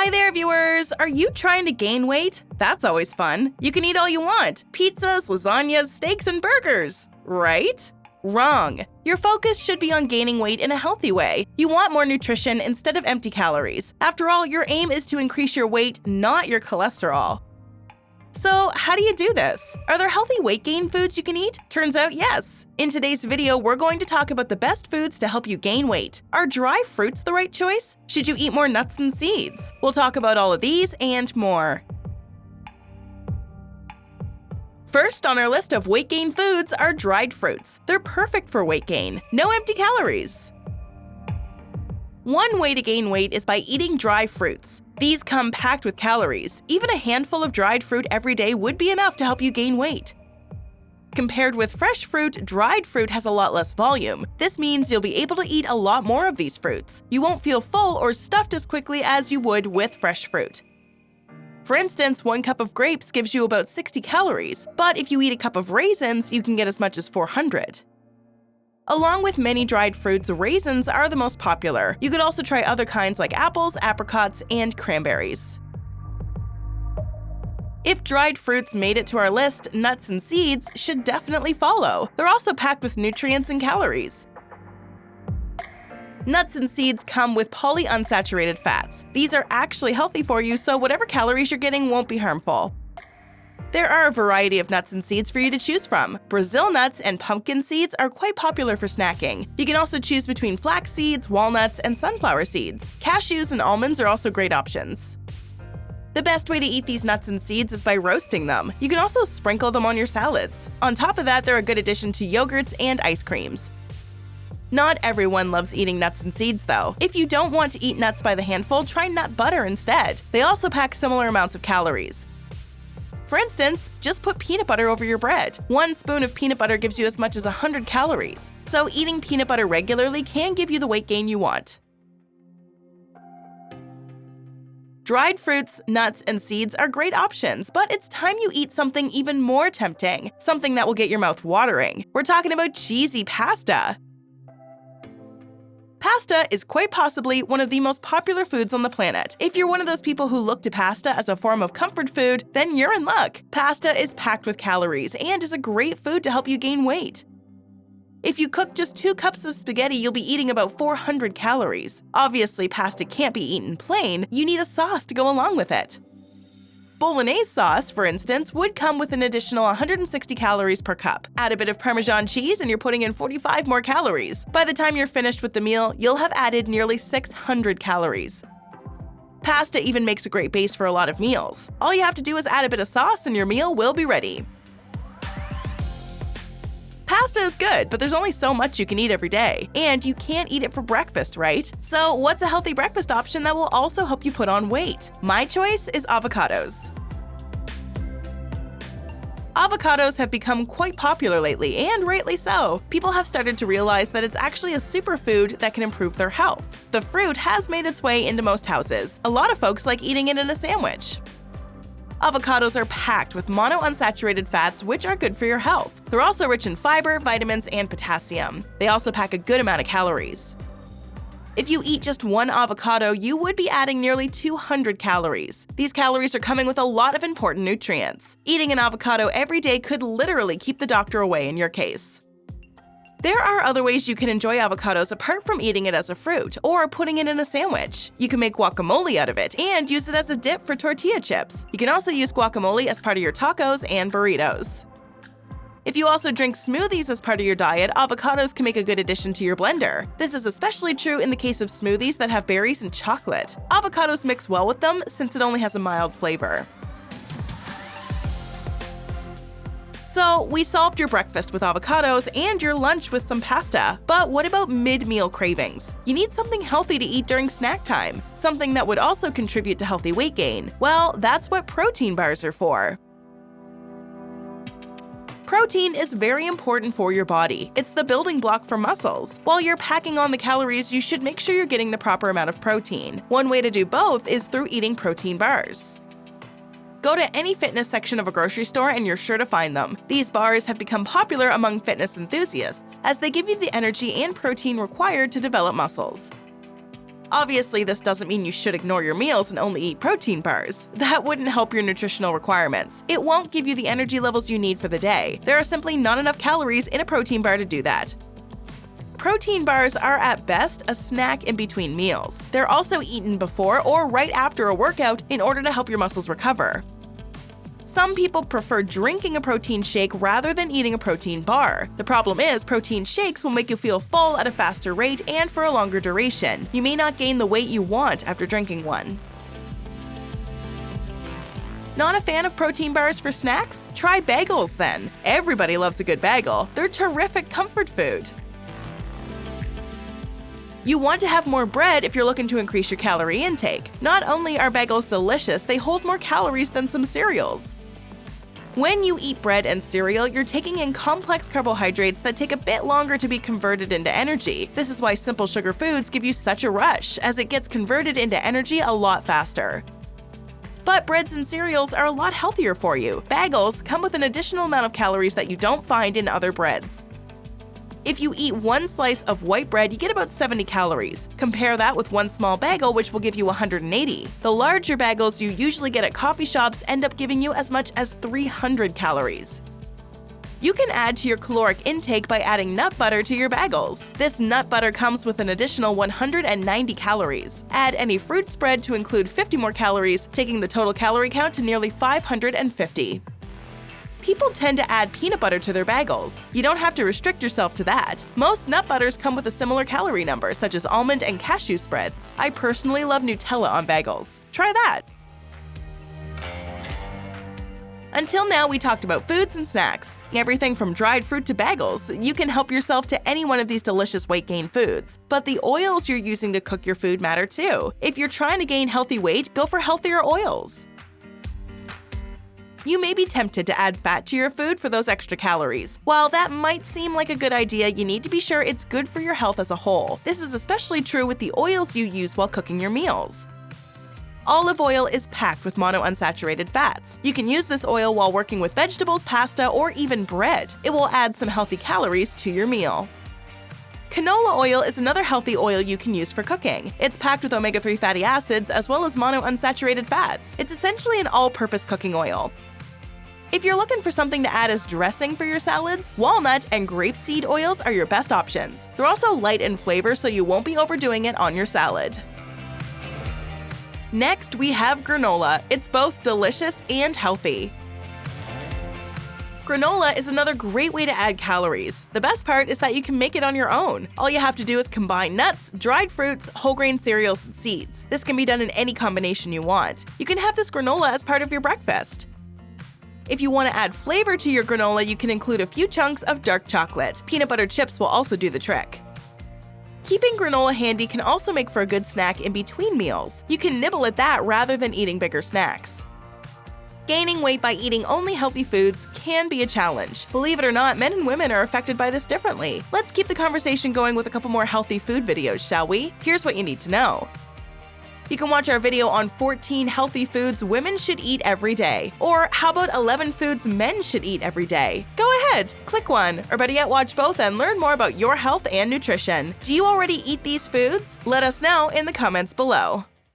Hi there, viewers! Are you trying to gain weight? That's always fun. You can eat all you want: pizzas, lasagnas, steaks, and burgers. Right? Wrong. Your focus should be on gaining weight in a healthy way. You want more nutrition instead of empty calories. After all, your aim is to increase your weight, not your cholesterol. So, how do you do this? Are there healthy weight gain foods you can eat? Turns out yes. In today's video, we're going to talk about the best foods to help you gain weight. Are dry fruits the right choice? Should you eat more nuts and seeds? We'll talk about all of these and more. First on our list of weight gain foods are dried fruits. They're perfect for weight gain. No empty calories. One way to gain weight is by eating dry fruits. These come packed with calories. Even a handful of dried fruit every day would be enough to help you gain weight. Compared with fresh fruit, dried fruit has a lot less volume. This means you'll be able to eat a lot more of these fruits. You won't feel full or stuffed as quickly as you would with fresh fruit. For instance, 1 cup of grapes gives you about 60 calories, but if you eat a cup of raisins, you can get as much as 400. Along with many dried fruits, raisins are the most popular. You could also try other kinds like apples, apricots, and cranberries. If dried fruits made it to our list, nuts and seeds should definitely follow. They're also packed with nutrients and calories. Nuts and seeds come with polyunsaturated fats. These are actually healthy for you, so whatever calories you're getting won't be harmful. There are a variety of nuts and seeds for you to choose from. Brazil nuts and pumpkin seeds are quite popular for snacking. You can also choose between flax seeds, walnuts, and sunflower seeds. Cashews and almonds are also great options. The best way to eat these nuts and seeds is by roasting them. You can also sprinkle them on your salads. On top of that, they're a good addition to yogurts and ice creams. Not everyone loves eating nuts and seeds, though. If you don't want to eat nuts by the handful, try nut butter instead. They also pack similar amounts of calories. For instance, just put peanut butter over your bread. 1 spoon of peanut butter gives you as much as 100 calories, so eating peanut butter regularly can give you the weight gain you want. Dried fruits, nuts, and seeds are great options, but it's time you eat something even more tempting, something that will get your mouth watering. We're talking about cheesy pasta. Pasta is quite possibly one of the most popular foods on the planet. If you're one of those people who look to pasta as a form of comfort food, then you're in luck. Pasta is packed with calories and is a great food to help you gain weight. If you cook just 2 cups of spaghetti, you'll be eating about 400 calories. Obviously, pasta can't be eaten plain. You need a sauce to go along with it. Bolognese sauce, for instance, would come with an additional 160 calories per cup. Add a bit of Parmesan cheese and you're putting in 45 more calories. By the time you're finished with the meal, you'll have added nearly 600 calories. Pasta even makes a great base for a lot of meals. All you have to do is add a bit of sauce and your meal will be ready. Pasta is good, but there's only so much you can eat every day, and you can't eat it for breakfast, right? So what's a healthy breakfast option that will also help you put on weight? My choice is avocados. Avocados have become quite popular lately, and rightly so. People have started to realize that it's actually a superfood that can improve their health. The fruit has made its way into most houses. A lot of folks like eating it in a sandwich. Avocados are packed with monounsaturated fats, which are good for your health. They're also rich in fiber, vitamins, and potassium. They also pack a good amount of calories. If you eat just 1 avocado, you would be adding nearly 200 calories. These calories are coming with a lot of important nutrients. Eating an avocado every day could literally keep the doctor away in your case. There are other ways you can enjoy avocados apart from eating it as a fruit or putting it in a sandwich. You can make guacamole out of it and use it as a dip for tortilla chips. You can also use guacamole as part of your tacos and burritos. If you also drink smoothies as part of your diet, avocados can make a good addition to your blender. This is especially true in the case of smoothies that have berries and chocolate. Avocados mix well with them since it only has a mild flavor. So, we solved your breakfast with avocados and your lunch with some pasta. But what about mid-meal cravings? You need something healthy to eat during snack time, something that would also contribute to healthy weight gain. Well, that's what protein bars are for. Protein is very important for your body. It's the building block for muscles. While you're packing on the calories, you should make sure you're getting the proper amount of protein. One way to do both is through eating protein bars. Go to any fitness section of a grocery store and you're sure to find them. These bars have become popular among fitness enthusiasts, as they give you the energy and protein required to develop muscles. Obviously, this doesn't mean you should ignore your meals and only eat protein bars. That wouldn't help your nutritional requirements. It won't give you the energy levels you need for the day. There are simply not enough calories in a protein bar to do that. Protein bars are at best a snack in between meals. They're also eaten before or right after a workout in order to help your muscles recover. Some people prefer drinking a protein shake rather than eating a protein bar. The problem is, protein shakes will make you feel full at a faster rate and for a longer duration. You may not gain the weight you want after drinking one. Not a fan of protein bars for snacks? Try bagels then. Everybody loves a good bagel. They're terrific comfort food. You want to have more bread if you're looking to increase your calorie intake. Not only are bagels delicious, they hold more calories than some cereals. When you eat bread and cereal, you're taking in complex carbohydrates that take a bit longer to be converted into energy. This is why simple sugar foods give you such a rush, as it gets converted into energy a lot faster. But breads and cereals are a lot healthier for you. Bagels come with an additional amount of calories that you don't find in other breads. If you eat one slice of white bread, you get about 70 calories. Compare that with one small bagel, which will give you 180. The larger bagels you usually get at coffee shops end up giving you as much as 300 calories. You can add to your caloric intake by adding nut butter to your bagels. This nut butter comes with an additional 190 calories. Add any fruit spread to include 50 more calories, taking the total calorie count to nearly 550. People tend to add peanut butter to their bagels. You don't have to restrict yourself to that. Most nut butters come with a similar calorie number, such as almond and cashew spreads. I personally love Nutella on bagels. Try that! Until now, we talked about foods and snacks. Everything from dried fruit to bagels. You can help yourself to any one of these delicious weight gain foods. But the oils you're using to cook your food matter too. If you're trying to gain healthy weight, go for healthier oils. You may be tempted to add fat to your food for those extra calories. While that might seem like a good idea, you need to be sure it's good for your health as a whole. This is especially true with the oils you use while cooking your meals. Olive oil is packed with monounsaturated fats. You can use this oil while working with vegetables, pasta, or even bread. It will add some healthy calories to your meal. Canola oil is another healthy oil you can use for cooking. It's packed with omega-3 fatty acids as well as monounsaturated fats. It's essentially an all-purpose cooking oil. If you're looking for something to add as dressing for your salads, walnut and grapeseed oils are your best options. They're also light in flavor, so you won't be overdoing it on your salad. Next, we have granola. It's both delicious and healthy. Granola is another great way to add calories. The best part is that you can make it on your own. All you have to do is combine nuts, dried fruits, whole grain cereals, and seeds. This can be done in any combination you want. You can have this granola as part of your breakfast. If you want to add flavor to your granola, you can include a few chunks of dark chocolate. Peanut butter chips will also do the trick. Keeping granola handy can also make for a good snack in between meals. You can nibble at that rather than eating bigger snacks. Gaining weight by eating only healthy foods can be a challenge. Believe it or not, men and women are affected by this differently. Let's keep the conversation going with a couple more healthy food videos, shall we? Here's what you need to know. You can watch our video on 14 healthy foods women should eat every day. Or how about 11 foods men should eat every day? Go ahead, click one, or better yet, watch both and learn more about your health and nutrition. Do you already eat these foods? Let us know in the comments below.